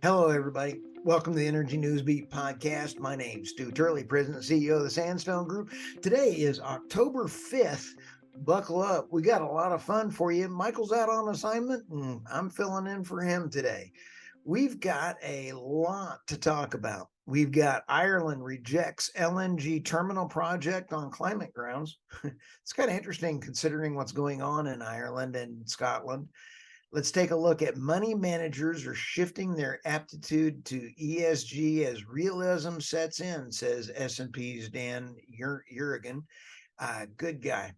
Hello, everybody. Welcome to the Energy Newsbeat podcast. My name's Stuart Turley, President and CEO of the Sandstone Group. Today is October 5th. Buckle up. We got a lot of fun for you. Michael's out on assignment, and I'm filling in for him today. We've got a lot to talk about. We've got Ireland rejects LNG terminal project on climate grounds. It's kind of interesting considering what's going on in Ireland and Scotland. Let's take a look at money managers are shifting their aptitude to ESG as realism sets in, says S&P's Dan Yergin. Good guy.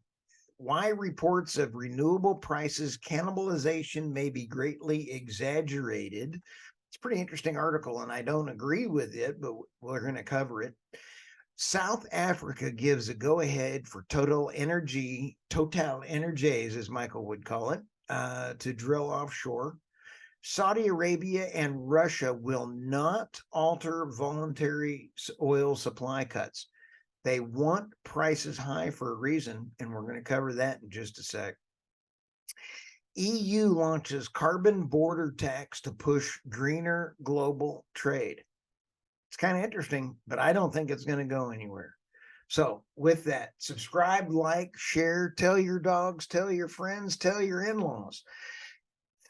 Why reports of renewable prices cannibalization may be greatly exaggerated. It's a pretty interesting article, and I don't agree with it, but we're going to cover it. South Africa gives a go-ahead for Totalenergies, as Michael would call it, to drill offshore. Saudi Arabia and Russia will not alter voluntary oil supply cuts. They want prices high for a reason, and we're going to cover that in just a sec. EU launches carbon border tax to push greener global trade. It's kind of interesting, but I don't think it's going to go anywhere. So with that, subscribe, like, share, tell your dogs, tell your friends, tell your in-laws.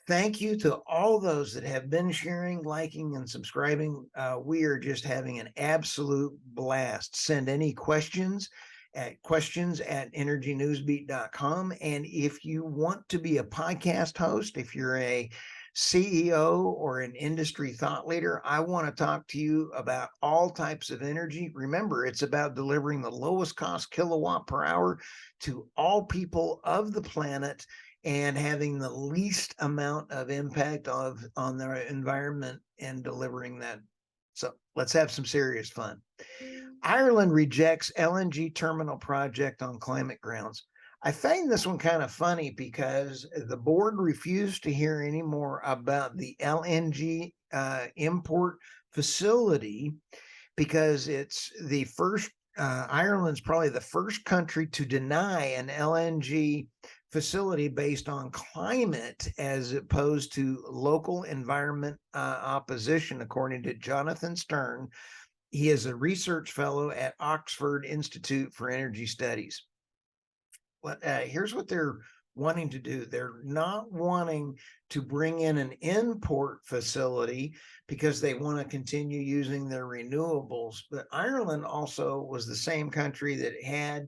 Thank you to all those that have been sharing, liking, and subscribing. We are just having an absolute blast. Send any questions at energynewsbeat.com. And if you want to be a podcast host, if you're a CEO or an industry thought leader, I want to talk to you about all types of energy. Remember, it's about delivering the lowest cost kilowatt per hour to all people of the planet and having the least amount of impact on the environment and delivering that. So let's have some serious fun. Ireland rejects LNG terminal project on climate grounds. I find this one kind of funny because the board refused to hear any more about the LNG import facility because it's the first, Ireland's probably the first country to deny an LNG facility based on climate as opposed to local environment opposition, according to Jonathan Stern. He is a research fellow at Oxford Institute for Energy Studies. Here's what they're wanting to do. They're not wanting to bring in an import facility because they want to continue using their renewables. But Ireland also was the same country that had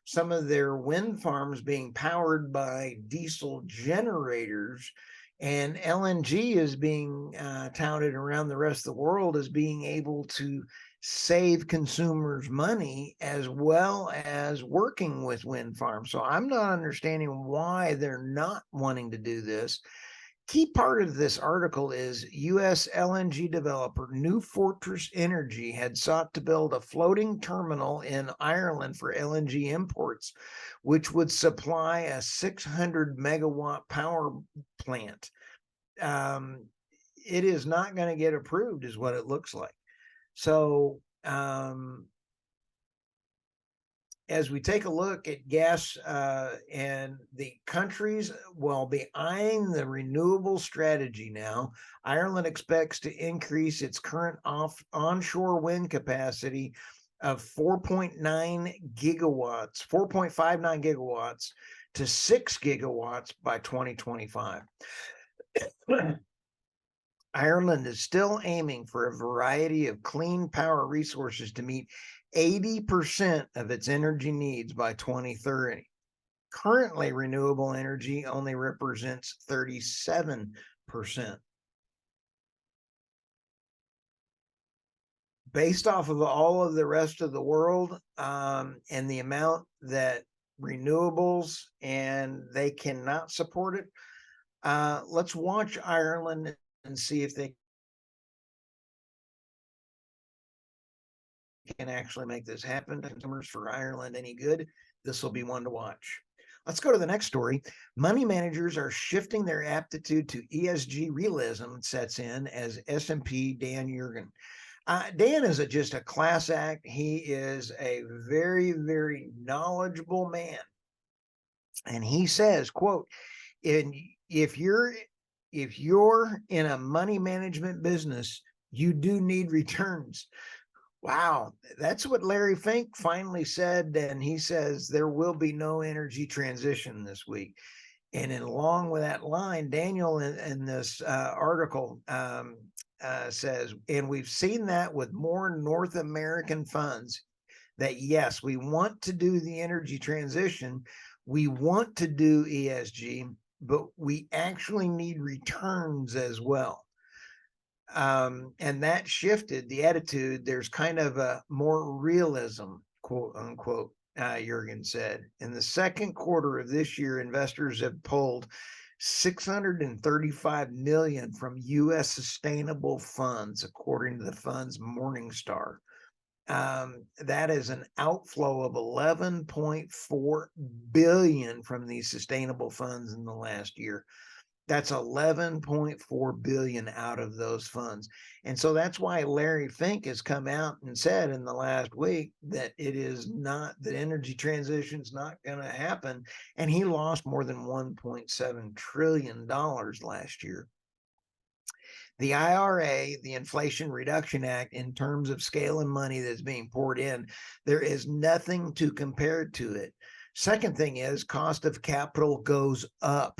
some of their wind farms being powered by diesel generators. And LNG is being touted around the rest of the world as being able to save consumers money as well as working with wind farms. So I'm not understanding why they're not wanting to do this. Key part of this article is U.S. LNG developer New Fortress Energy had sought to build a floating terminal in Ireland for LNG imports, which would supply a 600 megawatt power plant. It is not going to get approved, is what it looks like. So as we take a look at gas and the countries will be eyeing the renewable strategy now, Ireland expects to increase its current onshore wind capacity of 4.9 gigawatts, 4.59 gigawatts to 6 gigawatts by 2025. Ireland is still aiming for a variety of clean power resources to meet 80% of its energy needs by 2030. Currently, renewable energy only represents 37%. Based off of all of the rest of the world and the amount that renewables and they cannot support it, let's watch Ireland and see if they can actually make this happen. Consumers for Ireland any good? This will be one to watch. Let's go to the next story. Money managers are shifting their aptitude to ESG realism sets in as S&P Dan Yergin. Dan is just a class act. He is a very, very knowledgeable man. And he says, quote, if you're if you're in a money management business, you do need returns. Wow, that's what Larry Fink finally said. And he says there will be no energy transition this week. And along with that line, Daniel in this article says, and we've seen that with more North American funds, that yes, we want to do the energy transition, we want to do ESG, but we actually need returns as well. And that shifted the attitude. There's kind of a more realism, quote unquote, Yergin said. In the second quarter of this year, investors have pulled 635 million from U.S. sustainable funds, according to the fund's Morningstar. That is an outflow of 11.4 billion from these sustainable funds in the last year. That's 11.4 billion out of those funds. And so that's why Larry Fink has come out and said in the last week that it is not, that energy transition is not going to happen. And he lost more than $1.7 trillion last year. The IRA, the Inflation Reduction Act, in terms of scale and money that's being poured in, there is nothing to compare to it. Second thing is cost of capital goes up.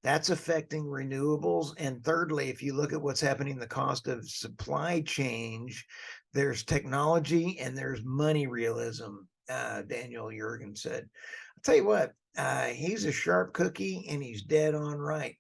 That's affecting renewables. And thirdly, if you look at what's happening, the cost of supply chain, there's technology and there's money realism, Daniel Yergin said. I'll tell you what, he's a sharp cookie and he's dead on right.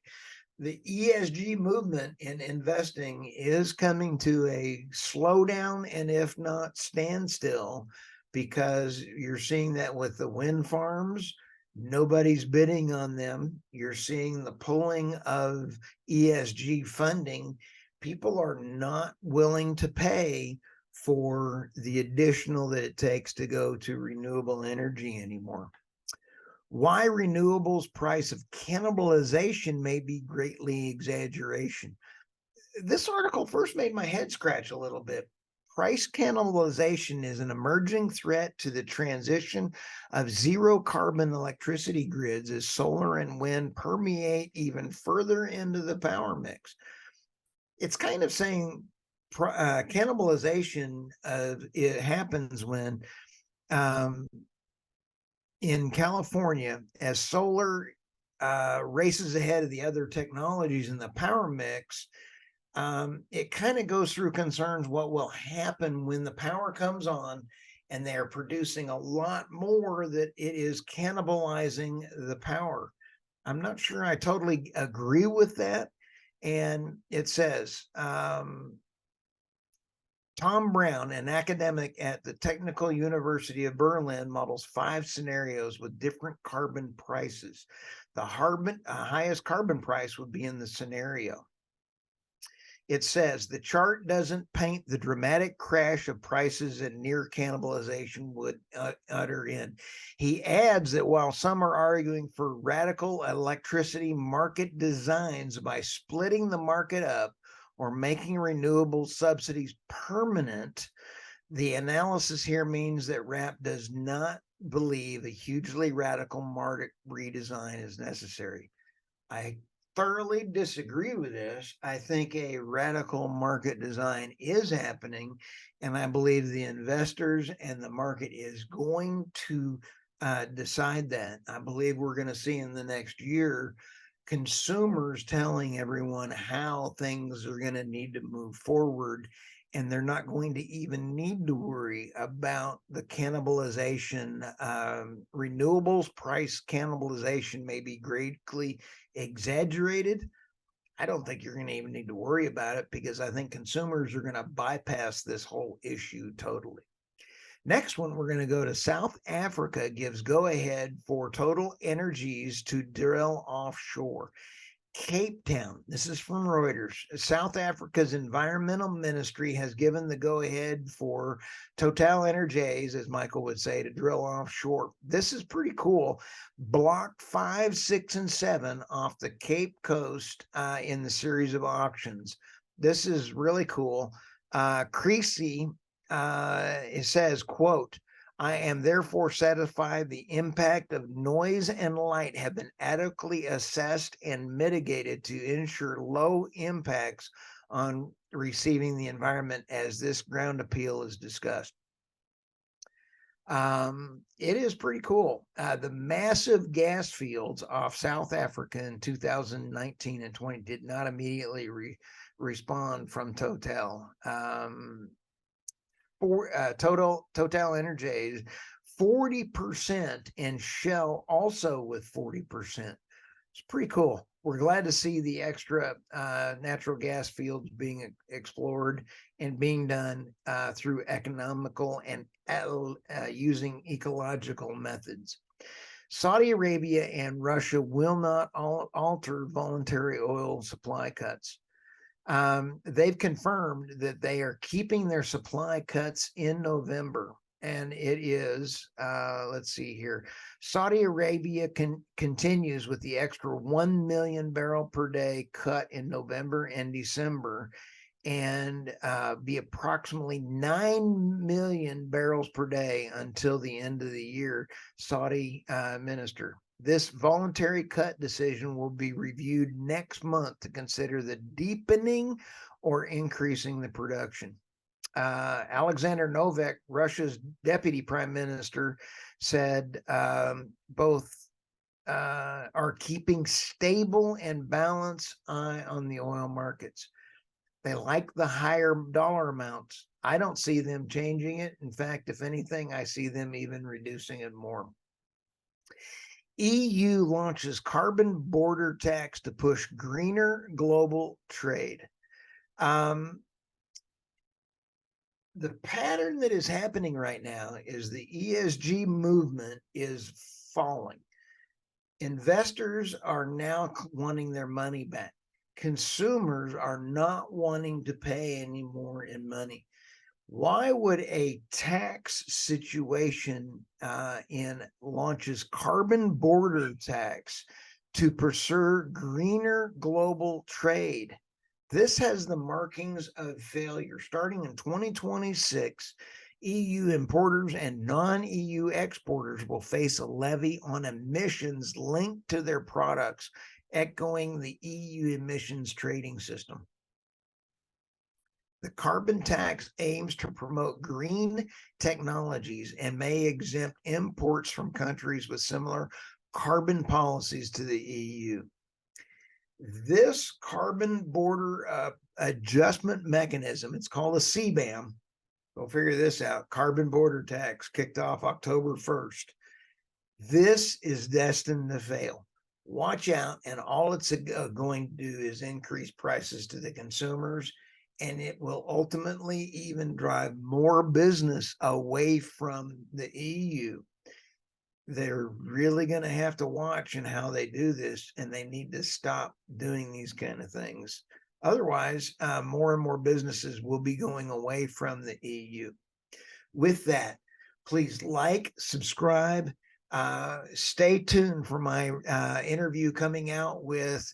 The ESG movement in investing is coming to a slowdown and if not standstill, because you're seeing that with the wind farms. Nobody's bidding on them. You're seeing the pulling of ESG funding. People are not willing to pay for the additional that it takes to go to renewable energy anymore. Why renewables price of cannibalization may be greatly exaggeration. This article first made my head scratch a little bit. Price cannibalization is an emerging threat to the transition of zero carbon electricity grids as solar and wind permeate even further into the power mix. It's kind of saying cannibalization it happens when in California, as solar races ahead of the other technologies in the power mix, it kind of goes through concerns what will happen when the power comes on and they're producing a lot more, that it is cannibalizing the power. I'm not sure I totally agree with that. And it says, Tom Brown, an academic at the Technical University of Berlin, models 5 scenarios with different carbon prices. The highest carbon price would be in the scenario. It says the chart doesn't paint the dramatic crash of prices and near cannibalization would utter in. He adds that while some are arguing for radical electricity market designs by splitting the market up or making renewable subsidies permanent, the analysis here means that RAP does not believe a hugely radical market redesign is necessary. I thoroughly disagree with this. I think a radical market design is happening, and I believe the investors and the market is going to decide that. I believe we're going to see in the next year consumers telling everyone how things are going to need to move forward, and they're not going to even need to worry about the cannibalization. Renewables price cannibalization may be greatly exaggerated. I don't think you're going to even need to worry about it, because I think consumers are going to bypass this whole issue totally. Next one, we're going to go to South Africa gives go ahead for Totalenergies to drill offshore. Cape Town, this is from Reuters. South Africa's environmental ministry has given the go ahead for Totalenergies, as Michael would say, to drill offshore. This is pretty cool. Block 5, 6, and 7 off the Cape Coast in the series of auctions. This is really cool. Creasy, it says, quote, I am therefore satisfied the impact of noise and light have been adequately assessed and mitigated to ensure low impacts on receiving the environment as this ground appeal is discussed. It is pretty cool. The massive gas fields off South Africa in 2019 and 20 did not immediately respond from Total. Totalenergies 40% and Shell also with 40%. It's pretty cool. We're glad to see the extra natural gas fields being explored and being done through economical and using ecological methods. Saudi Arabia and Russia will not alter voluntary oil supply cuts. They've confirmed that they are keeping their supply cuts in November. And it is, let's see here, Saudi Arabia continues with the extra 1 million barrel per day cut in November and December, and be approximately 9 million barrels per day until the end of the year, Saudi minister. This voluntary cut decision will be reviewed next month to consider the deepening or increasing the production. Alexander Novak, Russia's deputy prime minister, said both are keeping stable and balanced eye on the oil markets. They like the higher dollar amounts. I don't see them changing it. In fact, if anything, I see them even reducing it more. EU launches carbon border tax to push greener global trade. The pattern that is happening right now is the ESG movement is falling. Investors are now wanting their money back. Consumers are not wanting to pay any more in money. Why would a tax situation launches carbon border tax to pursue greener global trade? This has the markings of failure. Starting in 2026, EU importers and non-EU exporters will face a levy on emissions linked to their products, echoing the EU emissions trading system. The carbon tax aims to promote green technologies and may exempt imports from countries with similar carbon policies to the EU. This carbon border adjustment mechanism, it's called a CBAM. Go figure this out. Carbon border tax kicked off October 1st. This is destined to fail. Watch out, and all it's going to do is increase prices to the consumers, and it will ultimately even drive more business away from the EU. They're really going to have to watch in how they do this, and they need to stop doing these kind of things. Otherwise, more and more businesses will be going away from the EU. With that, please like, subscribe, stay tuned for my interview coming out with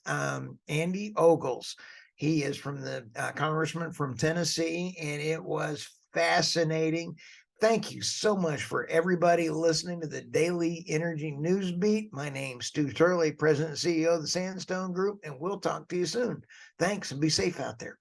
Andy Ogles. He is from the congressman from Tennessee, and it was fascinating. Thank you so much for everybody listening to the Daily Energy News Beat. My name's Stuart Turley, President and CEO of the Sandstone Group, and we'll talk to you soon. Thanks, and be safe out there.